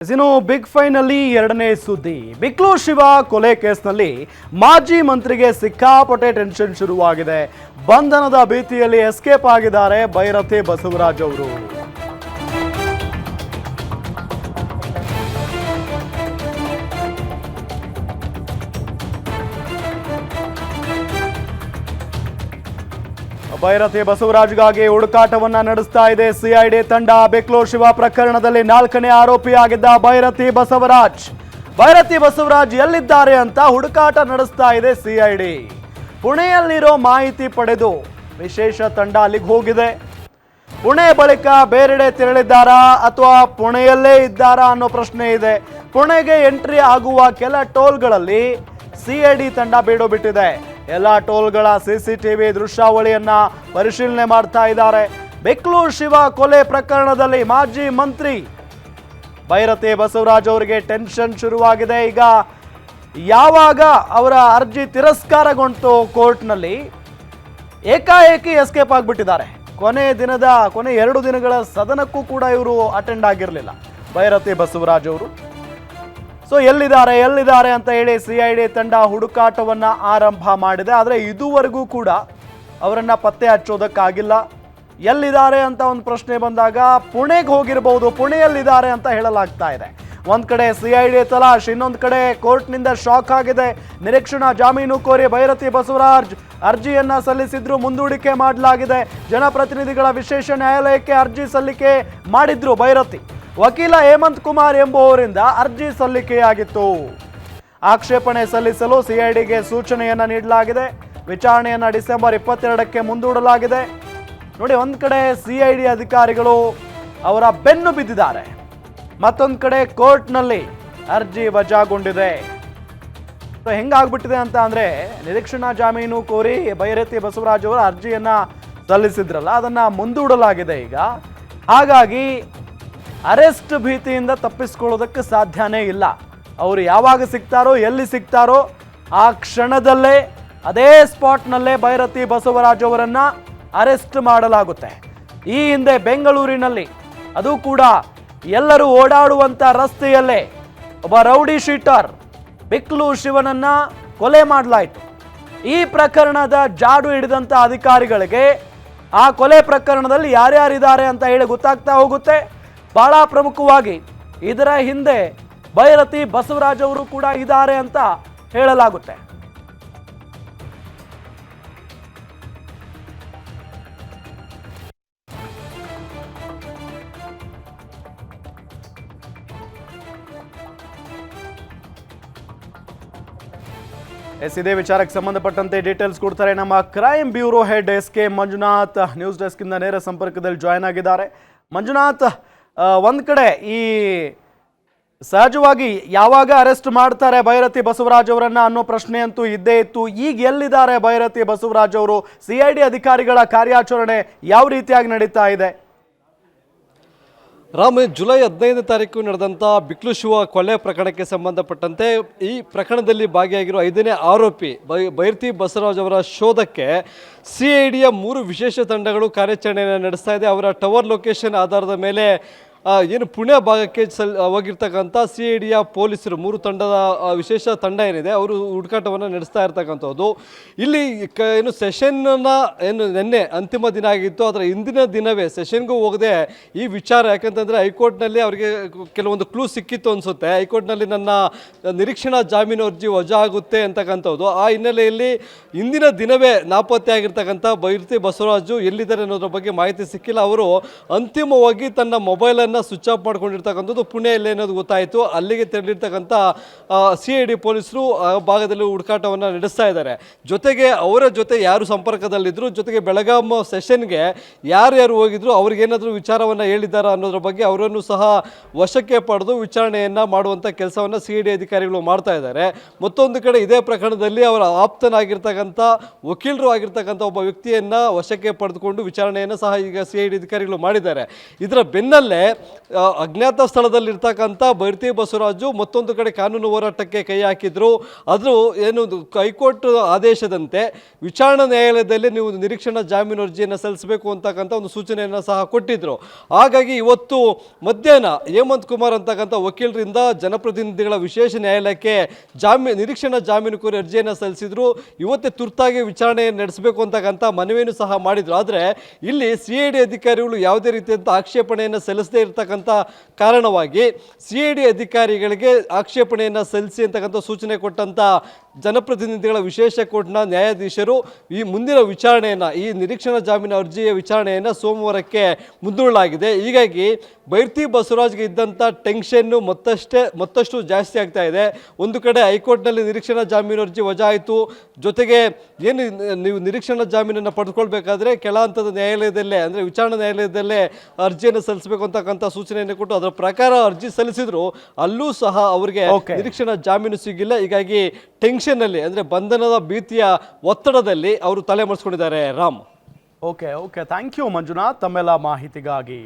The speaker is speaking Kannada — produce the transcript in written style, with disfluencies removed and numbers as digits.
ಇನ್ನು ಬಿಗ್ ಫೈನಲ್ಲಿ ಎರಡನೇ ಸುದ್ದಿ. ಬಿಕ್ಲು ಶಿವ ಕೊಲೆ ಕೇಸ್ನಲ್ಲಿ ಮಾಜಿ ಮಂತ್ರಿಗೆ ಸಿಕ್ಕಾಪಟ್ಟೆ ಟೆನ್ಷನ್ ಶುರುವಾಗಿದೆ. ಬಂಧನದ ಭೀತಿಯಲ್ಲಿ ಎಸ್ಕೇಪ್ ಆಗಿದ್ದಾರೆ ಭೈರತಿ ಬಸವರಾಜ್ ಅವರು. ಭೈರತಿ ಬಸವರಾಜ್ಗಾಗಿ ಹುಡುಕಾಟವನ್ನ ನಡೆಸ್ತಾ ಇದೆ ಸಿಐಡಿ ತಂಡ. ಬಿಕ್ಲು ಶಿವ ಪ್ರಕರಣದಲ್ಲಿ 4ನೇ ಆರೋಪಿಯಾಗಿದ್ದ ಭೈರತಿ ಬಸವರಾಜ್ ಎಲ್ಲಿದ್ದಾರೆ ಅಂತ ಹುಡುಕಾಟ ನಡೆಸ್ತಾ ಇದೆ ಸಿಐಡಿ. ಪುಣೆಯಲ್ಲಿರೋ ಮಾಹಿತಿ ಪಡೆದು ವಿಶೇಷ ತಂಡ ಅಲ್ಲಿಗೆ ಹೋಗಿದೆ. ಪುಣೆ ಬಳಿಕ ಬೇರೆಡೆ ತೆರಳಿದ್ದಾರಾ ಅಥವಾ ಪುಣೆಯಲ್ಲೇ ಇದ್ದಾರಾ ಅನ್ನೋ ಪ್ರಶ್ನೆ ಇದೆ. ಪುಣೆಗೆ ಎಂಟ್ರಿ ಆಗುವ ಕೆಲ ಟೋಲ್ಗಳಲ್ಲಿ ಸಿಐಡಿ ತಂಡ ಬೀಡು ಬಿಟ್ಟಿದೆ. ಎಲ್ಲ ಟೋಲ್ಗಳ ಸಿಸಿಟಿವಿ ದೃಶ್ಯಾವಳಿಯನ್ನ ಪರಿಶೀಲನೆ ಮಾಡ್ತಾ ಇದ್ದಾರೆ. ಬಿಕ್ಲು ಶಿವ ಕೊಲೆ ಪ್ರಕರಣದಲ್ಲಿ ಮಾಜಿ ಮಂತ್ರಿ ಭೈರತಿ ಬಸವರಾಜ್ ಅವರಿಗೆ ಟೆನ್ಷನ್ ಶುರುವಾಗಿದೆ. ಈಗ ಯಾವಾಗ ಅವರ ಅರ್ಜಿ ತಿರಸ್ಕಾರಗೊಂಡು ಕೋರ್ಟ್ನಲ್ಲಿ ಏಕಾಏಕಿ ಎಸ್ಕೇಪ್ ಆಗಿಬಿಟ್ಟಿದ್ದಾರೆ. ಕೊನೆ 2 ದಿನಗಳ ಸದನಕ್ಕೂ ಕೂಡ ಇವರು ಅಟೆಂಡ್ ಆಗಿರಲಿಲ್ಲ ಭೈರತಿ ಬಸವರಾಜ್ ಅವರು. ಸೊ ಎಲ್ಲಿದ್ದಾರೆ ಅಂತ ಹೇಳಿ ಸಿಐಡಿ ತಂಡ ಹುಡುಕಾಟವನ್ನ ಆರಂಭ ಮಾಡಿದೆ. ಆದರೆ ಇದುವರೆಗೂ ಕೂಡ ಅವರನ್ನ ಪತ್ತೆ ಹಚ್ಚೋದಕ್ಕಾಗಿಲ್ಲ. ಎಲ್ಲಿದ್ದಾರೆ ಅಂತ ಒಂದು ಪ್ರಶ್ನೆ ಬಂದಾಗ ಪುಣೆಗೆ ಹೋಗಿರಬಹುದು, ಪುಣೆಯಲ್ಲಿದ್ದಾರೆ ಅಂತ ಹೇಳಲಾಗ್ತಾ ಇದೆ. ಒಂದ್ ಕಡೆ ಸಿಐಡಿ ತಲಾಶ್, ಇನ್ನೊಂದು ಕಡೆ ಕೋರ್ಟ್ನಿಂದ ಶಾಕ್ ಆಗಿದೆ. ನಿರೀಕ್ಷಣಾ ಜಾಮೀನು ಕೋರಿ ಭೈರತಿ ಬಸವರಾಜ್ ಅರ್ಜಿಯನ್ನ ಸಲ್ಲಿಸಿದ್ರು, ಮುಂದೂಡಿಕೆ ಮಾಡಲಾಗಿದೆ. ಜನಪ್ರತಿನಿಧಿಗಳ ವಿಶೇಷ ನ್ಯಾಯಾಲಯಕ್ಕೆ ಅರ್ಜಿ ಸಲ್ಲಿಕೆ ಮಾಡಿದ್ರು ಭೈರತಿ. ವಕೀಲ ಹೇಮಂತ್ ಕುಮಾರ್ ಎಂಬುವವರಿಂದ ಅರ್ಜಿ ಸಲ್ಲಿಕೆಯಾಗಿತ್ತು. ಆಕ್ಷೇಪಣೆ ಸಲ್ಲಿಸಲು ಸಿಐಡಿಗೆ ಸೂಚನೆಯನ್ನ ನೀಡಲಾಗಿದೆ. ವಿಚಾರಣೆಯನ್ನ ಡಿಸೆಂಬರ್ 22ಕ್ಕೆ ಮುಂದೂಡಲಾಗಿದೆ. ನೋಡಿ, ಒಂದ್ ಕಡೆ ಸಿಐಡಿ ಅಧಿಕಾರಿಗಳು ಅವರ ಬೆನ್ನು ಬಿದ್ದಿದ್ದಾರೆ, ಮತ್ತೊಂದು ಕಡೆ ಕೋರ್ಟ್ನಲ್ಲಿ ಅರ್ಜಿ ವಜಾಗೊಂಡಿದೆ. ಹೆಂಗಾಗ್ಬಿಟ್ಟಿದೆ ಅಂತ ಅಂದ್ರೆ, ನಿರೀಕ್ಷಣಾ ಜಾಮೀನು ಕೋರಿ ಭೈರತಿ ಬಸವರಾಜ್ ಅವರ ಅರ್ಜಿಯನ್ನ ಸಲ್ಲಿಸಿದ್ರಲ್ಲ, ಅದನ್ನ ಮುಂದೂಡಲಾಗಿದೆ ಈಗ. ಹಾಗಾಗಿ ಅರೆಸ್ಟ್ ಭೀತಿಯಿಂದ ತಪ್ಪಿಸ್ಕೊಳ್ಳೋದಕ್ಕೆ ಸಾಧ್ಯನೇ ಇಲ್ಲ. ಅವರು ಯಾವಾಗ ಸಿಗ್ತಾರೋ, ಎಲ್ಲಿ ಸಿಗ್ತಾರೋ ಆ ಕ್ಷಣದಲ್ಲೇ ಅದೇ ಸ್ಪಾಟ್ನಲ್ಲೇ ಭೈರತಿ ಬಸವರಾಜ್ ಅವರನ್ನ ಅರೆಸ್ಟ್ ಮಾಡಲಾಗುತ್ತೆ. ಈ ಹಿಂದೆ ಬೆಂಗಳೂರಿನಲ್ಲಿ, ಅದು ಕೂಡ ಎಲ್ಲರೂ ಓಡಾಡುವಂತ ರಸ್ತೆಯಲ್ಲೇ ಒಬ್ಬ ರೌಡಿ ಶೀಟರ್ ಬಿಕ್ಲು ಶಿವನನ್ನ ಕೊಲೆ ಮಾಡಲಾಯಿತು. ಈ ಪ್ರಕರಣದ ಜಾಡು ಹಿಡಿದಂತ ಅಧಿಕಾರಿಗಳಿಗೆ ಆ ಕೊಲೆ ಪ್ರಕರಣದಲ್ಲಿ ಯಾರ್ಯಾರಿದ್ದಾರೆ ಅಂತ ಹೇಳಿ ಗೊತ್ತಾಗ್ತಾ ಹೋಗುತ್ತೆ. ಬಹಳ ಪ್ರಮುಖವಾಗಿ ಇದರ ಹಿಂದೆ ಭೈರತಿ ಬಸವರಾಜ್ ಅವರು ಕೂಡ ಇದ್ದಾರೆ ಅಂತ ಹೇಳಲಾಗುತ್ತೆ. ಇದೇ ವಿಚಾರಕ್ಕೆ ಸಂಬಂಧಪಟ್ಟಂತೆ ಡೀಟೇಲ್ಸ್ ಕೊಡ್ತಾರೆ ನಮ್ಮ crime bureau head SK Manjunath. News desk ಇಂದ ನೇರ ಸಂಪರ್ಕದಲ್ಲಿ ಜಾಯ್ನ್ ಆಗಿದ್ದಾರೆ. ಮಂಜುನಾಥ್, ಒಂದ್ ಕಡೆ ಈ ಸಹಜವಾಗಿ ಯಾವಾಗ ಅರೆಸ್ಟ್ ಮಾಡ್ತಾರೆ ಭೈರತಿ ಬಸವರಾಜ್ ಅವರನ್ನ ಅನ್ನೋ ಪ್ರಶ್ನೆ ಅಂತೂ ಇದ್ದೇ ಇತ್ತು. ಈಗ ಎಲ್ಲಿದ್ದಾರೆ ಭೈರತಿ ಬಸವರಾಜ್ ಅವರು? ಸಿಐಡಿ ಅಧಿಕಾರಿಗಳ ಕಾರ್ಯಾಚರಣೆ ಯಾವ ರೀತಿಯಾಗಿ ನಡೀತಾ ಇದೆ? ಜುಲೈ 15ನೇ ತಾರೀಕು ನಡೆದಂಥ ಬಿಕ್ಲು ಶಿವ ಕೊಲೆ ಪ್ರಕರಣಕ್ಕೆ ಸಂಬಂಧಪಟ್ಟಂತೆ ಈ ಪ್ರಕರಣದಲ್ಲಿ ಭಾಗಿಯಾಗಿರುವ 5ನೇ ಆರೋಪಿ ಭೈರತಿ ಬಸವರಾಜ್ ಅವರ ಶೋಧಕ್ಕೆ ಸಿಐಡಿಯ 3 ವಿಶೇಷ ತಂಡಗಳು ಕಾರ್ಯಾಚರಣೆಯನ್ನು ನಡೆಸ್ತಾ ಇದೆ. ಅವರ ಟವರ್ ಲೊಕೇಶನ್ ಆಧಾರದ ಮೇಲೆ ಏನು ಪುಣೆ ಭಾಗಕ್ಕೆ ಹೋಗಿರ್ತಕ್ಕಂಥ ಸಿಐಡಿಯ ಪೊಲೀಸರು 3 ತಂಡದ ವಿಶೇಷ ತಂಡ ಏನಿದೆ, ಅವರು ಹುಡುಕಾಟವನ್ನು ನಡೆಸ್ತಾ ಇರ್ತಕ್ಕಂಥದ್ದು. ಇಲ್ಲಿ ಏನು ಸೆಷನ್ನ ಏನು ನಿನ್ನೆ ಅಂತಿಮ ದಿನ ಆಗಿತ್ತು, ಅದರ ಹಿಂದಿನ ದಿನವೇ ಸೆಷನ್ಗೂ ಹೋಗದೆ ಈ ವಿಚಾರ, ಯಾಕಂತಂದರೆ ಹೈಕೋರ್ಟ್ನಲ್ಲಿ ಅವರಿಗೆ ಕೆಲವೊಂದು ಕ್ಲೂ ಸಿಕ್ಕಿತ್ತು ಅನಿಸುತ್ತೆ. ಹೈಕೋರ್ಟ್ನಲ್ಲಿ ನನ್ನ ನಿರೀಕ್ಷಣಾ ಜಾಮೀನು ಅರ್ಜಿ ವಜಾ ಆಗುತ್ತೆ ಅಂತಕ್ಕಂಥದ್ದು. ಆ ಹಿನ್ನೆಲೆಯಲ್ಲಿ ಹಿಂದಿನ ದಿನವೇ ನಾಪತ್ತೆ ಆಗಿರ್ತಕ್ಕಂಥ ಭೈರತಿ ಬಸವರಾಜು ಎಲ್ಲಿದ್ದಾರೆ ಅನ್ನೋದ್ರ ಬಗ್ಗೆ ಮಾಹಿತಿ ಸಿಕ್ಕಿಲ್ಲ. ಅವರು ಅಂತಿಮವಾಗಿ ತನ್ನ ಮೊಬೈಲನ್ನು ಸ್ವಿಚ್ ಆಫ್ ಮಾಡ್ಕೊಂಡಿರ್ತಕ್ಕಂಥದ್ದು ಪುಣೆಯಲ್ಲೇ ಅನ್ನೋದು ಗೊತ್ತಾಯಿತು. ಅಲ್ಲಿಗೆ ತೆರಳಿರ್ತಕ್ಕಂಥ ಸಿಐಡಿ ಪೊಲೀಸರು ಆ ಭಾಗದಲ್ಲಿ ಹುಡುಕಾಟವನ್ನು ನಡೆಸ್ತಾ ಇದ್ದಾರೆ. ಜೊತೆಗೆ ಅವರ ಜೊತೆ ಯಾರು ಸಂಪರ್ಕದಲ್ಲಿದ್ದರು, ಜೊತೆಗೆ ಬೆಳಗಾಂ ಸೆಷನ್ಗೆ ಯಾರ್ಯಾರು ಹೋಗಿದ್ರು, ಅವ್ರಿಗೇನಾದರೂ ವಿಚಾರವನ್ನು ಹೇಳಿದ್ದಾರಾ ಅನ್ನೋದ್ರ ಬಗ್ಗೆ ಅವರನ್ನು ಸಹ ವಶಕ್ಕೆ ಪಡೆದು ವಿಚಾರಣೆಯನ್ನು ಮಾಡುವಂಥ ಕೆಲಸವನ್ನು ಸಿಐಡಿ ಅಧಿಕಾರಿಗಳು ಮಾಡ್ತಾ ಇದ್ದಾರೆ. ಮತ್ತೊಂದು ಕಡೆ ಇದೇ ಪ್ರಕರಣದಲ್ಲಿ ಅವರ ಆಪ್ತನಾಗಿರ್ತಕ್ಕಂಥ ವಕೀಲರು ಆಗಿರ್ತಕ್ಕಂಥ ಒಬ್ಬ ವ್ಯಕ್ತಿಯನ್ನು ವಶಕ್ಕೆ ಪಡೆದುಕೊಂಡು ವಿಚಾರಣೆಯನ್ನು ಸಹ ಈಗ ಸಿಐಡಿ ಅಧಿಕಾರಿಗಳು ಮಾಡಿದ್ದಾರೆ. ಇದರ ಬೆನ್ನಲ್ಲೇ ಅಜ್ಞಾತ ಸ್ಥಳದಲ್ಲಿರ್ತಕ್ಕಂಥ ಬೈರತಿ ಬಸವರಾಜು ಮತ್ತೊಂದು ಕಡೆ ಕಾನೂನು ಹೋರಾಟಕ್ಕೆ ಕೈ ಹಾಕಿದ್ರು. ಅದು ಏನು ಹೈಕೋರ್ಟ್ ಆದೇಶದಂತೆ ವಿಚಾರಣಾ ನ್ಯಾಯಾಲಯದಲ್ಲಿ ನೀವು ನಿರೀಕ್ಷಣಾ ಜಾಮೀನು ಅರ್ಜಿಯನ್ನು ಸಲ್ಲಿಸಬೇಕು ಅಂತಕ್ಕಂಥ ಒಂದು ಸೂಚನೆಯನ್ನು ಸಹ ಕೊಟ್ಟಿದ್ರು. ಹಾಗಾಗಿ ಇವತ್ತು ಮಧ್ಯಾಹ್ನ ಹೇಮಂತ್ ಕುಮಾರ್ ಅಂತಕ್ಕಂಥ ವಕೀಲರಿಂದ ಜನಪ್ರತಿನಿಧಿಗಳ ವಿಶೇಷ ನ್ಯಾಯಾಲಯಕ್ಕೆ ನಿರೀಕ್ಷಣಾ ಜಾಮೀನು ಕೋರಿ ಅರ್ಜಿಯನ್ನು ಸಲ್ಲಿಸಿದ್ರು. ಇವತ್ತೇ ತುರ್ತಾಗಿ ವಿಚಾರಣೆಯನ್ನು ನಡೆಸಬೇಕು ಅಂತಕ್ಕಂಥ ಮನವಿಯನ್ನು ಸಹ ಮಾಡಿದ್ರು. ಆದರೆ ಇಲ್ಲಿ CID ಅಧಿಕಾರಿಗಳು ಯಾವುದೇ ರೀತಿಯಂಥ ಆಕ್ಷೇಪಣೆಯನ್ನು ಸಲ್ಲಿಸದೇ ಇರತಕ್ಕಂಥ ಕಾರಣವಾಗಿ CID ಅಧಿಕಾರಿಗಳಿಗೆ ಆಕ್ಷೇಪಣೆಯನ್ನು ಸಲ್ಲಿಸಿ ಅಂತಕ್ಕಂಥ ಸೂಚನೆ ಕೊಟ್ಟಂಥ ಜನಪ್ರತಿನಿಧಿಗಳ ವಿಶೇಷ ಕೋರ್ಟ್ನ ನ್ಯಾಯಾಧೀಶರು ಈ ಮುಂದಿನ ವಿಚಾರಣೆಯನ್ನು, ಈ ನಿರೀಕ್ಷಣಾ ಜಾಮೀನು ಅರ್ಜಿಯ ವಿಚಾರಣೆಯನ್ನು ಸೋಮವಾರಕ್ಕೆ ಮುಂದೂಡಲಾಗಿದೆ. ಹೀಗಾಗಿ ಬೈರತಿ ಬಸವರಾಜ್ಗೆ ಇದ್ದಂಥ ಟೆನ್ಷನ್ನು ಮತ್ತಷ್ಟು ಜಾಸ್ತಿ ಆಗ್ತಾ ಇದೆ. ಒಂದು ಕಡೆ ಹೈಕೋರ್ಟ್ನಲ್ಲಿ ನಿರೀಕ್ಷಣಾ ಜಾಮೀನು ಅರ್ಜಿ ವಜಾ ಆಯಿತು, ಜೊತೆಗೆ ಏನು ನೀವು ನಿರೀಕ್ಷಣಾ ಜಾಮೀನನ್ನು ಪಡೆದುಕೊಳ್ಬೇಕಾದ್ರೆ ಕೆಳ ಹಂತದ ನ್ಯಾಯಾಲಯದಲ್ಲೇ ಅಂದರೆ ವಿಚಾರಣಾ ನ್ಯಾಯಾಲಯದಲ್ಲೇ ಅರ್ಜಿಯನ್ನು ಸಲ್ಲಿಸಬೇಕು ಅಂತಕ್ಕಂಥ ಸೂಚನೆಯನ್ನು ಕೊಟ್ಟು ಅದರ ಪ್ರಕಾರ ಅರ್ಜಿ ಸಲ್ಲಿಸಿದ್ರು. ಅಲ್ಲೂ ಸಹ ಅವರಿಗೆ ನಿರೀಕ್ಷಣಾ ಜಾಮೀನು ಸಿಗಿಲ್ಲ. ಹೀಗಾಗಿ ಟೆನ್ಷನ್ನಲ್ಲಿ ಅಂದರೆ ಬಂಧನದ ಭೀತಿಯ ಒತ್ತಡದಲ್ಲಿ ಅವರು ತಲೆ ಮರೆಸ್ಕೊಂಡಿದ್ದಾರೆ. Ram, okay thank you Manjunath ತಮ್ಮೆಲ್ಲ ಮಾಹಿತಿಗಾಗಿ.